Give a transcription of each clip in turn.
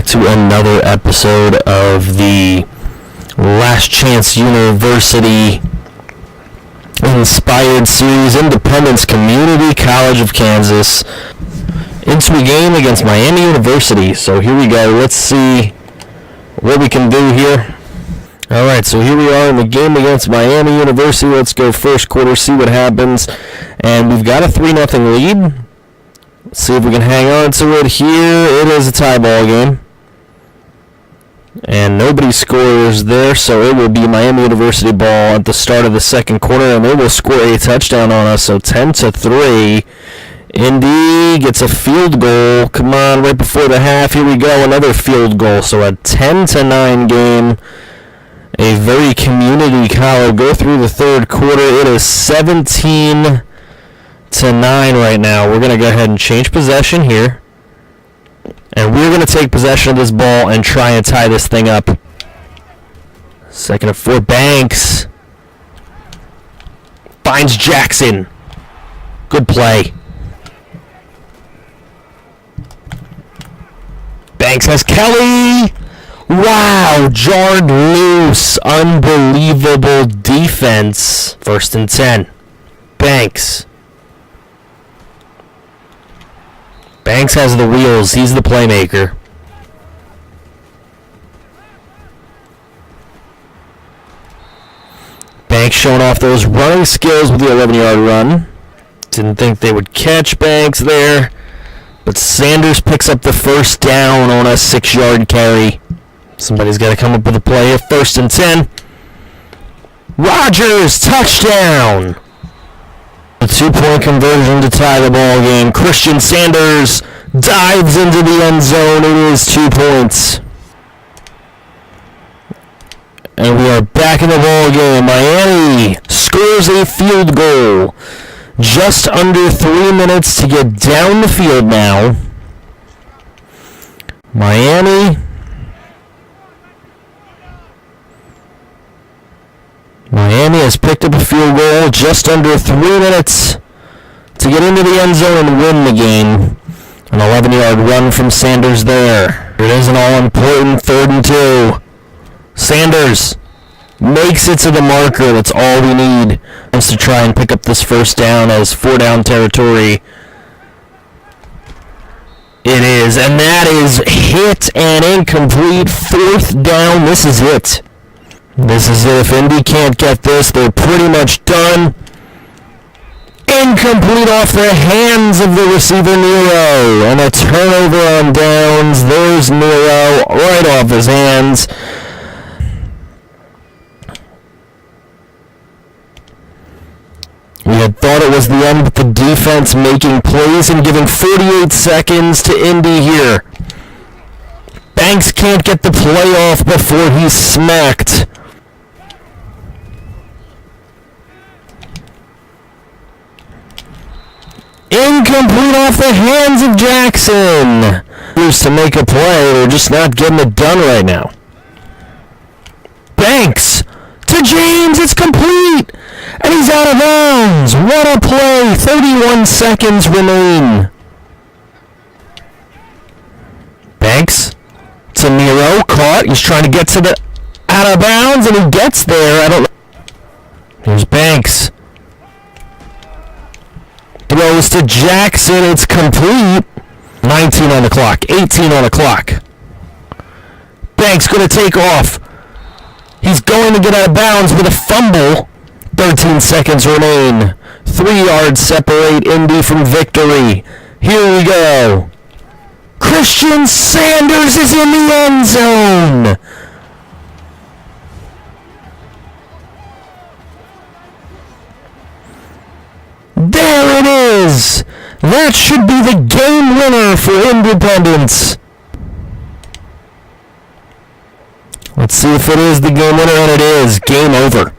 back to another episode of the Last Chance University inspired series, Independence Community College of Kansas, into a game against Miami University. So here we go. Let's see what we can do here. Alright, so here we are in the game against Miami University. Let's go first quarter, see what happens. And we've got a 3-0 lead. Let's see if we can hang on to it here. It is a tie ball game. And nobody scores there, so it will be Miami University ball at the start of the second quarter, and they will score a touchdown on us, so 10-3. Indy gets a field goal. Come on, right before the half. Here we go, another field goal. So a 10-9 game. A very community college. Go through the third quarter. It is 17-9 right now. We're going to go ahead and change possession here. And we're going to take possession of this ball and try and tie this thing up. 2nd and 4. Banks finds Jackson. Good play. Banks has Kelly. Wow, jarred loose. Unbelievable defense. 1st and 10. Banks. Banks has the wheels. He's the playmaker. Banks showing off those running skills with the 11-yard run. Didn't think they would catch Banks there. But Sanders picks up the first down on a 6-yard carry. Somebody's got to come up with a play here. 1st and 10. Rodgers, touchdown! A 2-point conversion to tie the ball game. Christian Sanders dives into the end zone. It is 2 points. And we are back in the ball game. Miami scores a field goal. Just under 3 minutes to get down the field now. Miami has picked up a field goal. Just under 3 minutes to get into the end zone and win the game. An 11-yard run from Sanders there. It is an all-important 3rd and 2. Sanders makes it to the marker. That's all we need. Wants to try and pick up this first down as 4-down territory. It is, and that is hit and incomplete. 4th down. This is it. This is it. If Indy can't get this, they're pretty much done. Incomplete off the hands of the receiver, Nero. And a turnover on downs. There's Nero right off his hands. We had thought it was the end with the defense making plays and giving 48 seconds to Indy here. Banks can't get the play off before he's smacked. Incomplete off the hands of Jackson. To make a play, they're just not getting it done right now. Banks to James, it's complete, and he's out of bounds. What a play! 31 seconds remain. Banks to Nero, caught. He's trying to get to the out of bounds, and he gets there. I don't know. Here's Banks. Throws to Jackson. It's complete. 19 on the clock. 18 on the clock. Banks going to take off. He's going to get out of bounds with a fumble. 13 seconds remain. 3 yards separate Indy from victory. Here we go. Christian Sanders is in the end zone. There it is! That should be the game winner for Independence. Let's see if it is the game winner, and it is. Game over.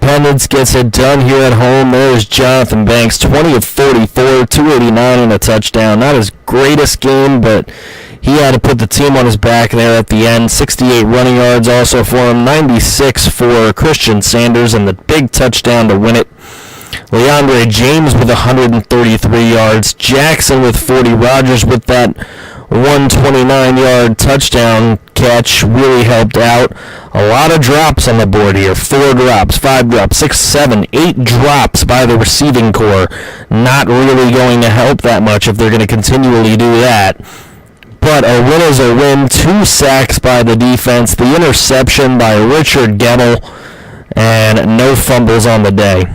Independence gets it done here at home. There's Jonathan Banks, 20 of 44, 289 and a touchdown. Not his greatest game, but he had to put the team on his back there at the end. 68 running yards also for him, 96 for Christian Sanders, and the big touchdown to win it. Leandre James with 133 yards. Jackson with 40. Rogers with that 129-yard touchdown catch really helped out. A lot of drops on the board here. 4 drops, 5 drops, 6, 7, 8 drops by the receiving core. Not really going to help that much if they're going to continually do that. But a win is a win. 2 sacks by the defense. The interception by Richard Gettle. And no fumbles on the day.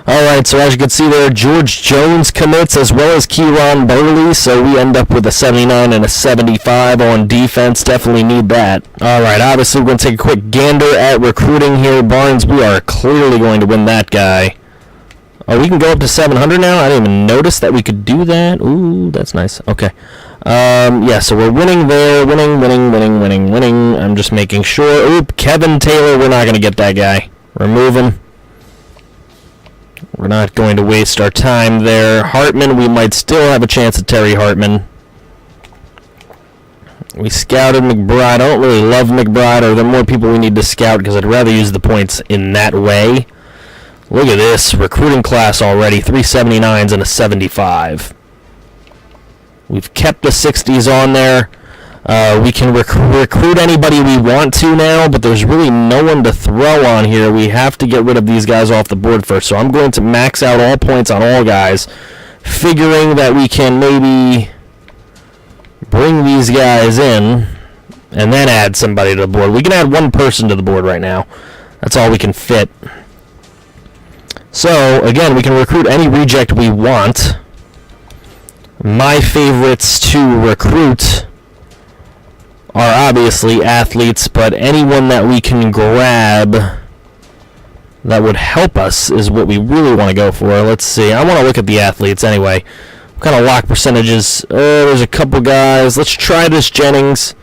Alright, so as you can see there, George Jones commits as well as Kieron Burley, so we end up with a 79 and a 75 on defense. Definitely need that. Alright, obviously we're going to take a quick gander at recruiting here. Barnes, we are clearly going to win that guy. Oh, we can go up to 700 now? I didn't even notice that we could do that. Ooh, that's nice. Okay. Yeah, so we're winning there. Winning. I'm just making sure. Oop, Kevin Taylor, we're not going to get that guy. Remove him. We're not going to waste our time there. Hartman, we might still have a chance at Terry Hartman. We scouted McBride. I don't really love McBride. Are there more people we need to scout? Because I'd rather use the points in that way. Look at this. Recruiting class already. 379s and a 75. We've kept the 60s on there. We can recruit anybody we want to now, but there's really no one to throw on here. We have to get rid of these guys off the board first. So I'm going to max out all points on all guys, figuring that we can maybe bring these guys in and then add somebody to the board. We can add one person to the board right now. That's all we can fit. So, again, we can recruit any reject we want. My favorites to recruit are obviously athletes, but anyone that we can grab that would help us is what we really want to go for. Let's see. I want to look at the athletes anyway. What kind of lock percentages? There's a couple guys. Let's try this Jennings.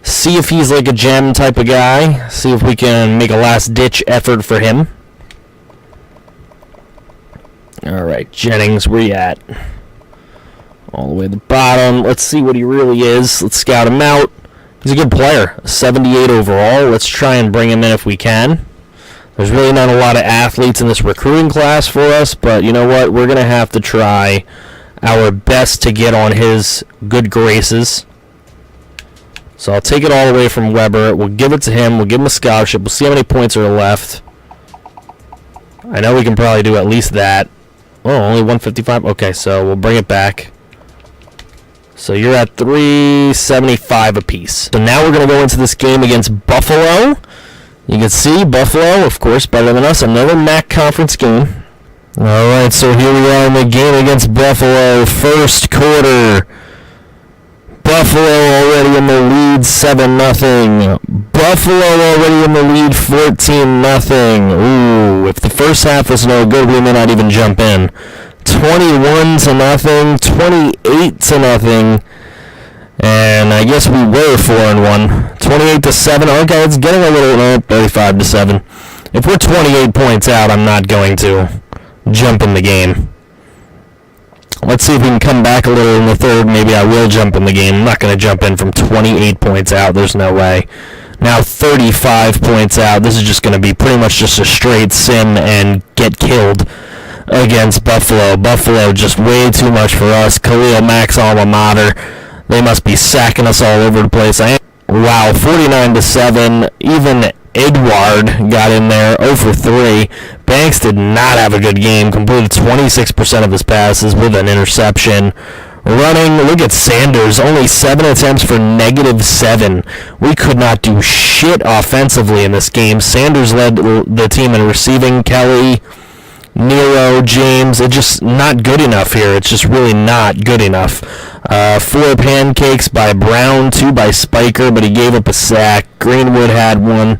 See if he's like a gem type of guy. See if we can make a last-ditch effort for him. Alright, Jennings, where you at? All the way to the bottom. Let's see what he really is. Let's scout him out. He's a good player. 78 overall. Let's try and bring him in if we can. There's really not a lot of athletes in this recruiting class for us, but you know what? We're going to have to try our best to get on his good graces. So I'll take it all away from Weber. We'll give it to him. We'll give him a scholarship. We'll see how many points are left. I know we can probably do at least that. Oh, only 155? Okay, so we'll bring it back. So you're at 375 apiece. So now we're going to go into this game against Buffalo. You can see Buffalo, of course, better than us. Another Mack conference game. Alright, so here we are in the game against Buffalo. First quarter. Buffalo already in the lead 7-0. Buffalo already in the lead 14-0. Ooh, if the first half was no good, we may not even jump in. 21-0, 28-0. And I guess we were 4-1. 28-7. Okay, it's getting a little 35-7. If we're 28 points out, I'm not going to jump in the game. Let's see if we can come back a little in the third. Maybe I will jump in the game. I'm not going to jump in from 28 points out. There's no way. Now 35 points out. This is just going to be pretty much just a straight sim and get killed against Buffalo. Buffalo just way too much for us. Kahlil, Mack's alma mater. They must be sacking us all over the place. Wow, 49-7. Even Edward got in there, 0 for 3. Banks did not have a good game. Completed 26% of his passes with an interception. Running, look at Sanders. Only 7 attempts for -7. We could not do shit offensively in this game. Sanders led the team in receiving. Kelly, Nero, James, it's just not good enough here. It's just really not good enough. 4 pancakes by Brown, 2 by Spiker, but he gave up a sack. Greenwood had 1.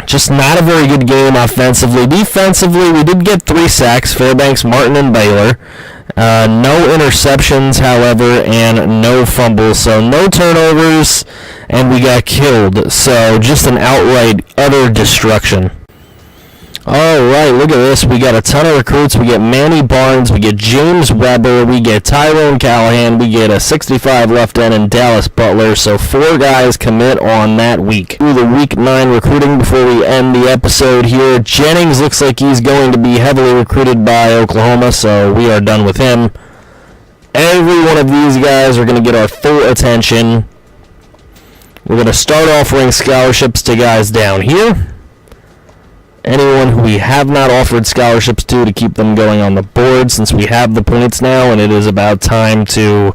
Just not a very good game offensively. Defensively, we did get 3 sacks, Fairbanks, Martin, and Baylor. No interceptions, however, and no fumbles. So no turnovers, and we got killed. So just an outright, utter destruction. All right, look at this. We got a ton of recruits. We get Manny Barnes. We get James Weber. We get Tyrone Callahan. We get a 65 left end and Dallas Butler. So 4 guys commit on that week. Through the week 9 recruiting before we end the episode here. Jennings looks like he's going to be heavily recruited by Oklahoma, so we are done with him. Every one of these guys are going to get our full attention. We're going to start offering scholarships to guys down here. Anyone who we have not offered scholarships to keep them going on the board, since we have the points now, and it is about time to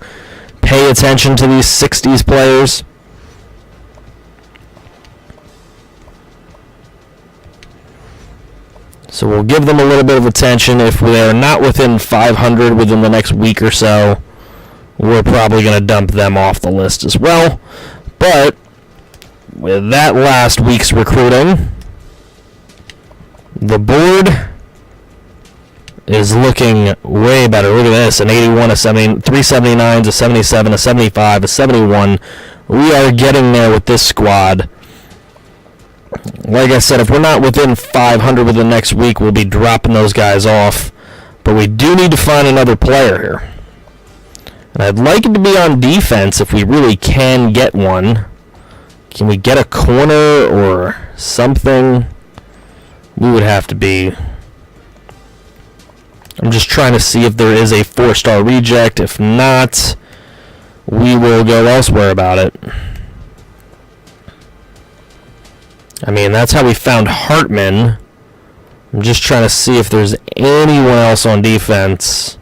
pay attention to these 60s players. So we'll give them a little bit of attention. If they're not within 500 within the next week or so, we're probably going to dump them off the list as well. But with that last week's recruiting, the board is looking way better. Look at this, an 81, a 70, 379, a 77, a 75, a 71. We are getting there with this squad. Like I said, if we're not within 500 within the next week, we'll be dropping those guys off. But we do need to find another player here. And I'd like it to be on defense if we really can get one. Can we get a corner or something? We would have to be. I'm just trying to see if there is a 4-star reject. If not, we will go elsewhere about it. I mean, that's how we found Hartman. I'm just trying to see if there's anyone else on defense.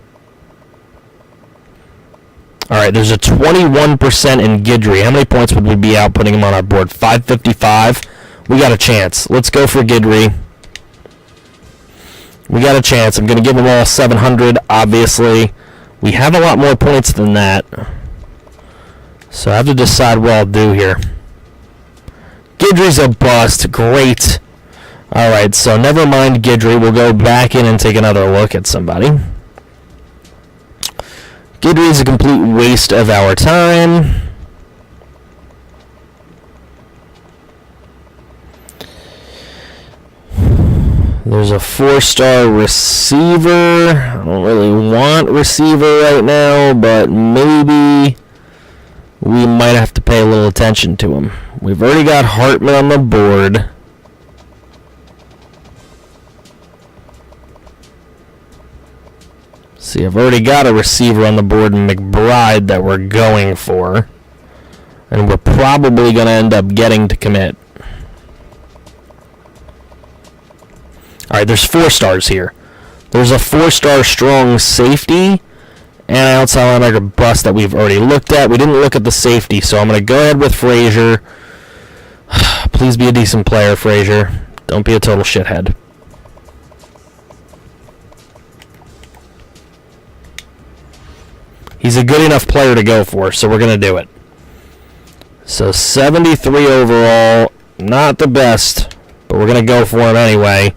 Alright, there's a 21% in Guidry. How many points would we be out putting him on our board? 555. We got a chance. Let's go for Guidry. We got a chance. I'm going to give them all 700, obviously. We have a lot more points than that. So I have to decide what I'll do here. Guidry's a bust. Great. Alright, so never mind Guidry. We'll go back in and take another look at somebody. Guidry's a complete waste of our time. There's a 4-star receiver. I don't really want receiver right now, but maybe we might have to pay a little attention to him. We've already got Hartman on the board. See, I've already got a receiver on the board in McBride that we're going for. And we're probably going to end up getting to commit. Alright, there's 4 stars here. There's a 4-star strong safety and an outside linebacker bust that we've already looked at. We didn't look at the safety, so I'm going to go ahead with Frazier. Please be a decent player, Frazier. Don't be a total shithead. He's a good enough player to go for, so we're going to do it. So 73 overall. Not the best, but we're going to go for him anyway.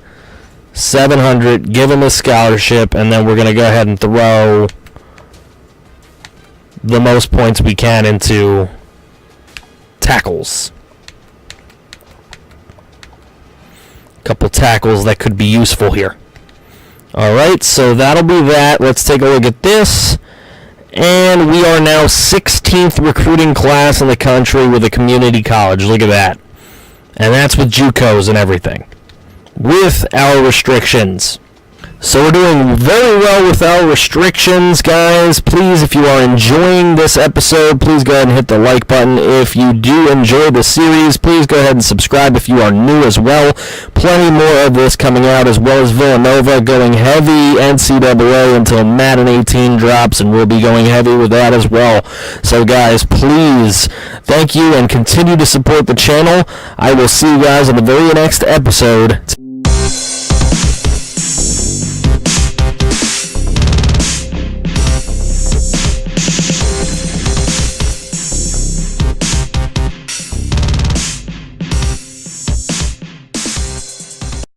700, give him a scholarship, and then we're going to go ahead and throw the most points we can into tackles. Couple tackles that could be useful here. Alright, so that'll be that. Let's take a look at this. And we are now 16th recruiting class in the country with a community college. Look at that. And that's with JUCOs and everything, with our restrictions. So we're doing very well with our restrictions, guys. Please, if you are enjoying this episode, please go ahead and hit the like button. If you do enjoy the series, please go ahead and subscribe if you are new as well. Plenty more of this coming out, as well as Villanova going heavy NCAA until Madden 18 drops, and we'll be going heavy with that as well. So guys, please, thank you and continue to support the channel. I will see you guys in the very next episode.